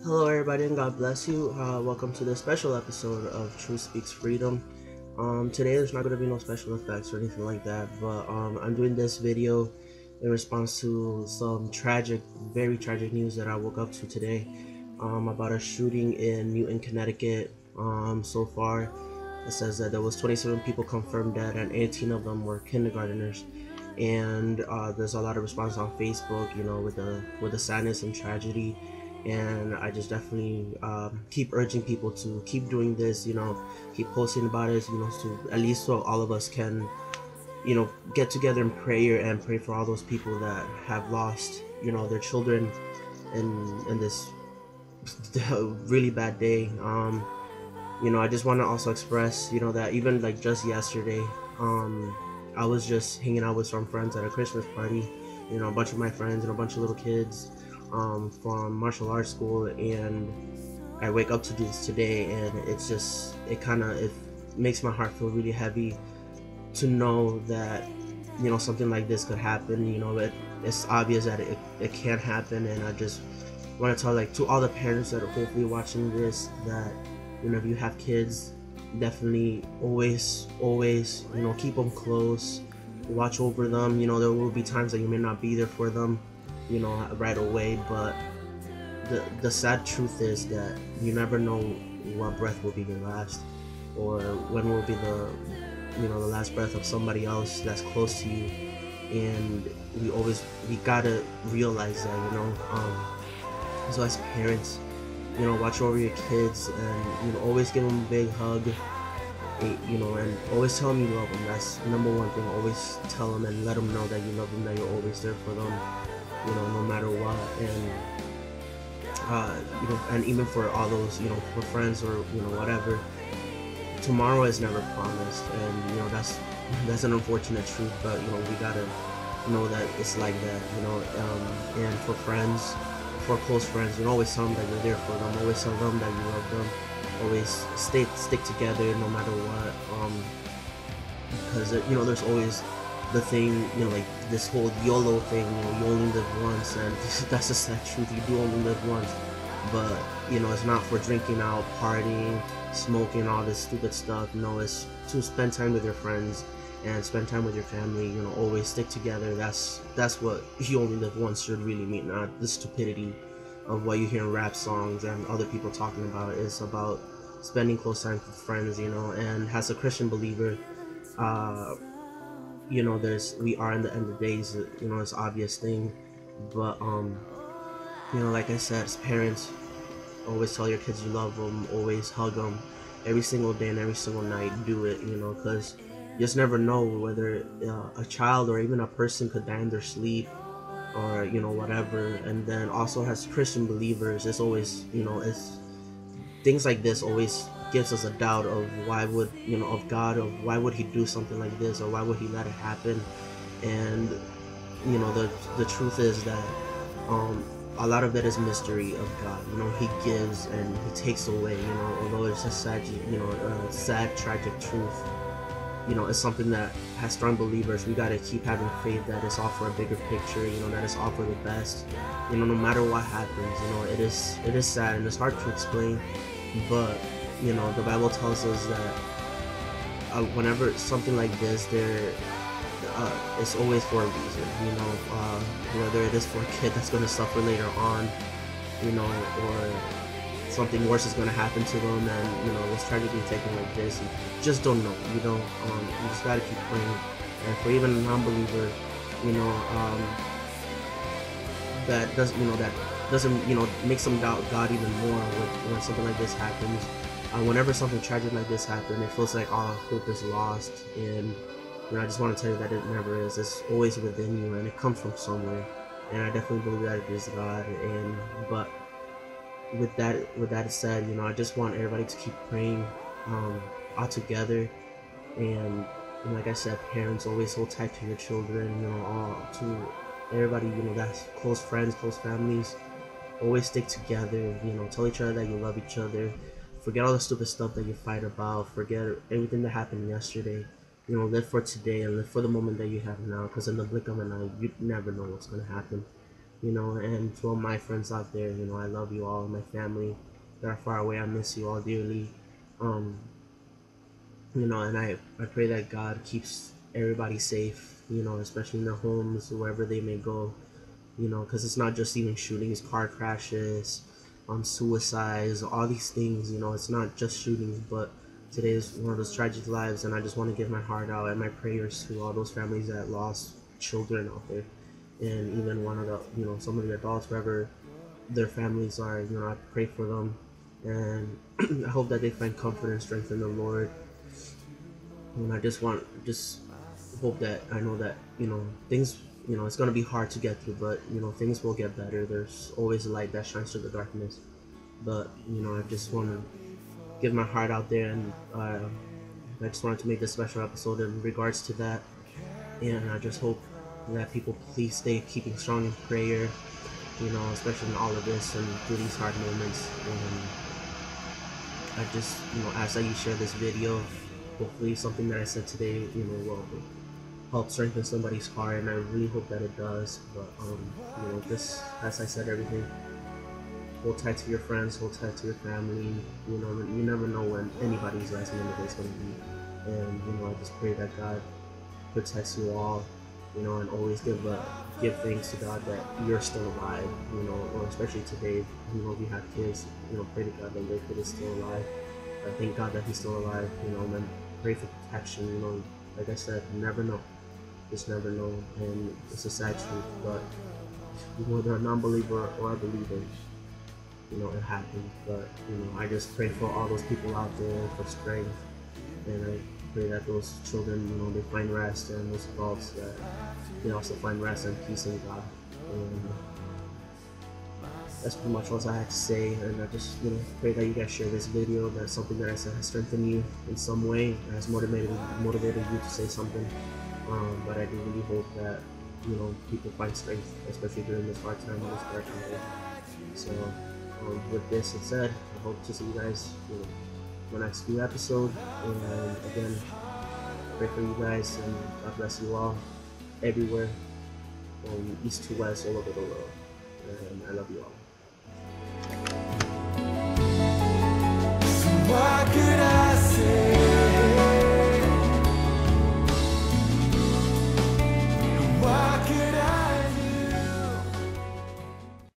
Hello, everybody, and God bless you. Welcome to this special episode of Truth Speaks Freedom. Today, there's not going to be no special effects or anything like that, but I'm doing this video in response to some tragic, very tragic news that I woke up to today about a shooting in Newton, Connecticut. So far, it says that there was 27 people confirmed dead, and 18 of them were kindergarteners. And there's a lot of response on Facebook, with the sadness and tragedy. And I just definitely keep urging people to keep doing this, keep posting about it, so at least so all of us can, get together in prayer and pray for all those people that have lost, their children in this really bad day. I just want to also express, that even like just yesterday, I was just hanging out with some friends at a Christmas party, a bunch of my friends and a bunch of little kids from martial arts school, and I wake up to this today, and it's just it makes my heart feel really heavy to know that something like this could happen. It's obvious that it can happen, and I just want to tell like to all the parents that are hopefully watching this that whenever you have kids, definitely always keep them close, watch over them. There will be times that you may not be there for them right away, but the sad truth is that you never know what breath will be your last, or when will be the last breath of somebody else that's close to you. And we gotta realize that, so as parents, watch over your kids, and always give them a big hug, and always tell them you love them. That's number one thing. Always tell them and let them know that you love them, that you're always there for them, no matter what. And and even for all those, for friends or whatever, tomorrow is never promised, and that's an unfortunate truth. But we gotta know that it's like that, and for friends, for close friends, always tell them that you're there for them. Always tell them that you love them. Always stick together no matter what. Because there's always the thing, like this whole YOLO thing. You only live once, and that's the sad truth. You do only live once. But it's not for drinking out, partying, smoking, all this stupid stuff. No, it's to spend time with your friends and spend time with your family. Always stick together. That's what you only live once should really mean. Not the stupidity of what you hear in rap songs and other people talking about. It's about spending close time with friends. And as a Christian believer, we are in the end of days. It's an obvious thing, but like I said, as parents, always tell your kids you love them. Always hug them every single day and every single night. Do it, because you just never know whether a child or even a person could die in their sleep, or whatever. And then also as Christian believers, it's always it's things like this always gives us a doubt of why would of God, of why would he do something like this, or why would he let it happen. And the truth is that a lot of that is mystery of God. He gives and he takes away. Although it's a sad tragic truth, it's something that has strong believers, we gotta keep having faith that it's all for a bigger picture. That it's all for the best. No matter what happens, it is sad and it's hard to explain, but the Bible tells us that whenever something like this, it's always for a reason. Whether it is for a kid that's going to suffer later on, or something worse is going to happen to them, and it's tragically taken like this. You just don't know. You just gotta keep praying. And for even a non-believer, that doesn't make them doubt God even more when something like this happens. Whenever something tragic like this happens, it feels like all hope is lost. And I just want to tell you that it never is. It's always within you, and it comes from somewhere. And I definitely believe that it is God. But with that said, I just want everybody to keep praying all together. And like I said, parents, always hold tight to your children. All to everybody, that's close friends, close families. Always stick together. Tell each other that you love each other. Forget all the stupid stuff that you fight about. Forget everything that happened yesterday. Live for today and live for the moment that you have now. Because in the blink of an eye, you never know what's gonna happen. you know, and to all my friends out there, you know, I love you all, my family that are far away. I miss you all dearly. Um, you know, and I pray that God keeps everybody safe, you know, especially in their homes, wherever they may go, you know, because it's not just even shootings, car crashes, suicides, all these things, you know, it's not just shootings, but today is one of those tragic lives, and I just want to give my heart out and my prayers to all those families that lost children out there, and even one of the, you know, some of the adults, wherever their families are, you know, I pray for them, and I hope that they find comfort and strength in the Lord. And I just hope that, I know that, you know, things, you know, it's going to be hard to get through, but, you know, things will get better. There's always a light that shines through the darkness. But, you know, I just want to give my heart out there, and I just wanted to make this special episode in regards to that. And I just hope that people please stay keeping strong in prayer, you know, especially in all of this and through these hard moments. And I just, you know, ask that you share this video. Hopefully something that I said today, you know, will help strengthen somebody's heart, and I really hope that it does. But you know, just as I said, everything, hold tight to your friends, hold tight to your family. You know, you never know when anybody's last minute is going to be. And, you know, I just pray that God protects you all, you know, and always give thanks to God that you're still alive, you know, or especially today, you know, if you have kids, you know, pray to God that your kid is still alive. I thank God that he's still alive, you know, and then pray for protection, you know. Like I said, you never know. Just never know, and it's a sad truth, but whether a non-believer or a believer, you know, it happens. But, you know, I just pray for all those people out there for strength, and I pray that those children, you know, they find rest, and those adults that they also find rest and peace in God. And that's pretty much all I had to say, and I just, you know, pray that you guys share this video, that something that I said has strengthened you in some way, has motivated you to say something. But I do really hope that, you know, people find strength, especially during this hard time, this dark time. So, with this said, I hope to see you guys, you know, in the next few episodes. And again, pray for you guys, and God bless you all, everywhere, from east to west, all over the world. And I love you all. What could I